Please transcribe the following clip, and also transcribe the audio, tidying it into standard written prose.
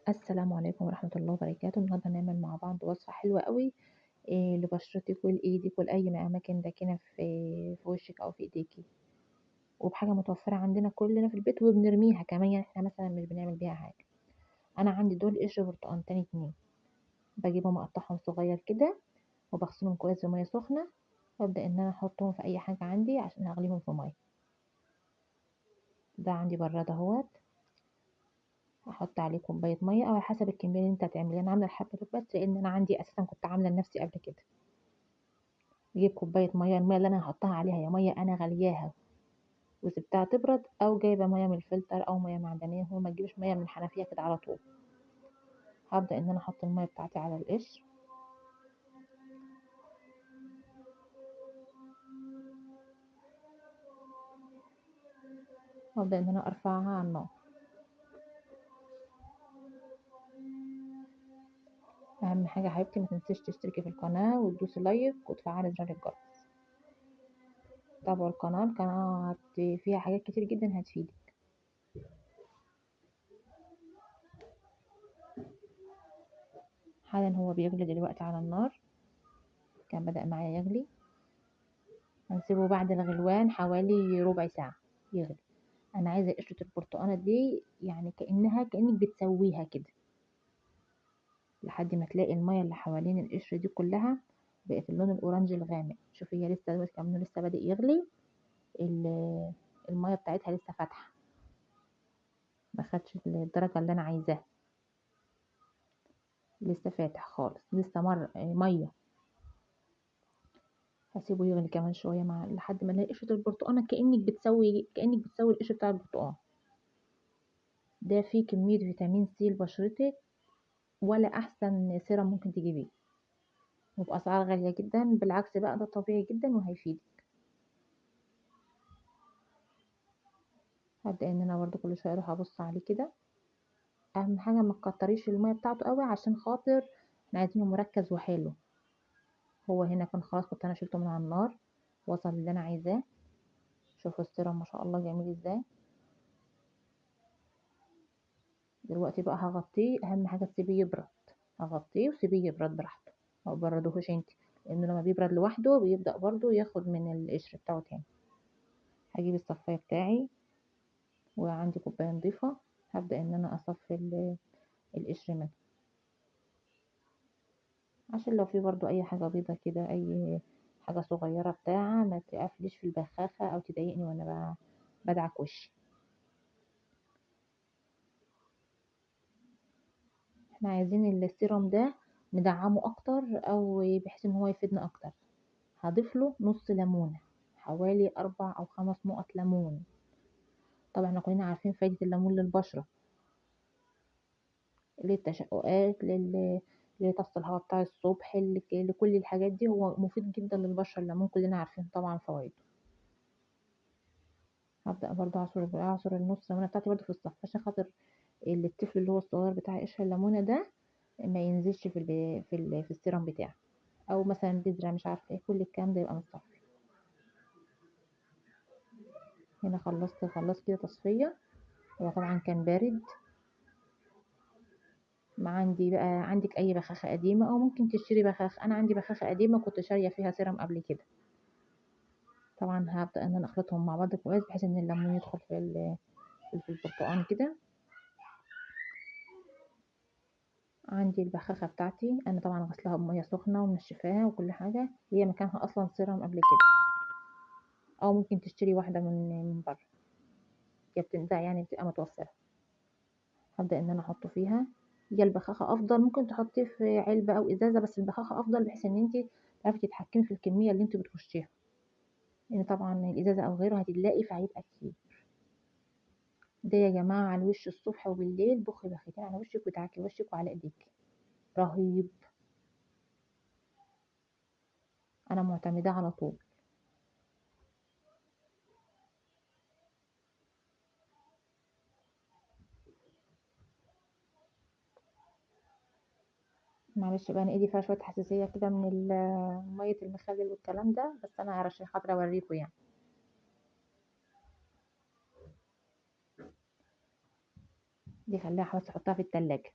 السلام عليكم ورحمة الله وبركاته. النهارده هنعمل مع بعض وصفة حلوة أوي لبشرتِك ولإيدِك ولأي أماكن داكنة في وشِك أو في إيديكِ، وبحاجة متوفرة عندنا كلنا في البيت وبنرميها كمان، يعني إحنا مثلًا مش بنعمل بيها حاجة. أنا عندي دول قشر برتقانتين 2 باجيبهم أقطعهم صغير كده وباغسلهم كويس بمَيّة سخنة، وأبدأ إن أنا أحطهم في أي حاجة عندي عشان أغليهم في مَيّة. ده عندي براد أهوّة، هاحط عليه كوباية مَيّة أو على حسب الكمية اللي أنتِ هتعمليها. أنا عاملة الحبة دول بس لإن أنا عندي أساسًا كنت عاملة لنفسي قبل كده. نجيب كوباية مَيّة، المَيّة اللي أنا هاحطها عليها يا مَيّة أنا غالياها وسِبتها تبرد، أو جايبة مَيّة من الفلتر أو مَيّة معدنية، وما تجيبيش مَيّة من الحنفية كده على طول. هابدأ إن أنا أحط المَيّة بتاعتي على القشر، وأبدأ إن أنا أرفعها على النار. أهم حاجة يا حبيبتي ما تنسيش تشتركي في القناة وتدوسي لايك وتفعلي زر الجرس. تابعوا القناة فيها حاجات كتير جدًا هتفيدِك. حالًا هو بيغلي دلوقتي على النار، كان بدأ معايا يغلي. هنسيبه بعد الغلوان حوالي ربع ساعة يغلي. أنا عايزة قشرة البرتقانة دي يعني كأنِك بتسويها كده، لحد ما تلاقي المَيّة اللي حوالين القشر دي كلها بقت اللون الأورنج الغامق. شوفي هي لسه دلوقتي كمان لسه بادئ يغلي، المَيّة بتاعتها لسه فاتحة، ما خدش الدرجة اللي أنا عايزاها، لسه فاتح خالص، لسه مَيّة. هاسيبه يغلي كمان شوية لحد ما الاقي قشرة البرتقانة كأنِك بتسوي القشر بتاع البرتقان. ده فيه كمية فيتامين سي لبشرتِك ولا أحسن سيرم ممكن تجيبيه، وبأسعار غالية جدًا. بالعكس بقى ده طبيعي جدًا وهيفيدِك. هابدأ إن أنا برضه كل شوية أروح أبُص عليه كده. أهم حاجة ما تكتريش المَيّة بتاعته أوي عشان خاطر إحنا عايزينه مركّز وحلو. هو هنا كان خلاص، كنت أنا شِلته من على النار، وصل للي أنا عايزاه. شوفوا السيرم ما شاء الله جميل إزاي. دلوقتي بقى هاغطّيه، أهم حاجة تسيبيه يبرد. هاغطّيه وسيبيه يبرد براحته، ما تبردهوش أنتِ، لإنه لمّا بيبرد لوحده بيبدأ برضه ياخد من القشر بتاعه تاني. هاجيب الصفاية بتاعي وعندي كوباية نضيفة، هابدأ إن أنا أصفّي القشر منها، عشان لو في برضه أي حاجة بيضة كده، أي حاجة صغيرة بتاع ما تقفليش في البخاخة أو تضايقني وأنا بادعك وشي. إحنا عايزين السيرم ده ندعّمه أكتر أو بحيث إن هو يفيدنا أكتر. هاضيف له نُص ليمونة، حوالي 4 أو 5 نقط ليمون. طبعًا إحنا كلنا عارفين فايدة الليمون للبشرة، للتشققات، لتص الهوا بتاع الصبح، لكل الحاجات دي هو مفيد جدًا للبشرة. الليمون كلنا عارفين طبعًا فوايده. هابدأ برضه أعصر النُص ليمونة بتاعتي برضه في الصف، عشان خاطر الطفل اللي هو الصغير بتاع قشر الليمونة ده ما ينزلش في السيرم بتاعي، أو مثلًا بذرة مش عارفة إيه، كل الكلام ده يبقى متصفي. هنا خلصت كده تصفية. هو طبعًا كان بارد. ما عندي بقى عندِك أي بخاخة قديمة أو ممكن تشتري بخاخة. أنا عندي بخاخة قديمة كنت شارية فيها سيرم قبل كده. طبعًا هابدأ إن أنا أخلطهم مع بعض كويس بحيث إن الليمون يدخل في البرتقان كده. عندي البخاخة بتاعتي، أنا طبعًا غاسلاها بمَيّة سخنة ومنشفاها وكل حاجة، هي مكانها أصلًا سيرم قبل كده، أو ممكن تشتري واحدة من برّه، هي بتنباع يعني بتبقى متوفرة. هابدأ إن أنا أحطه فيها. هي البخاخة أفضل، ممكن تحطيه في علبة أو إزازة، بس البخاخة أفضل بحيث إن أنتِ تعرفي تتحكمي في الكمية اللي أنتِ بترشيها، لإن طبعًا الإزازة أو غيره هتدلقي فهيبقى كتير. ده يا جماعة على الوش الصبح وبالليل، بُخي بخيتين على وشِك وادعكي وشِك وعلى إيديكِ، رهيب. أنا معتمداه على طول. معلش بقى أنا إيدي فيها شوية حساسية كده من مَيّة المخلل والكلام ده، بس أنا علشان خاطر أوريكم يعني. دي خلّيها بس أحطها في التلاجة.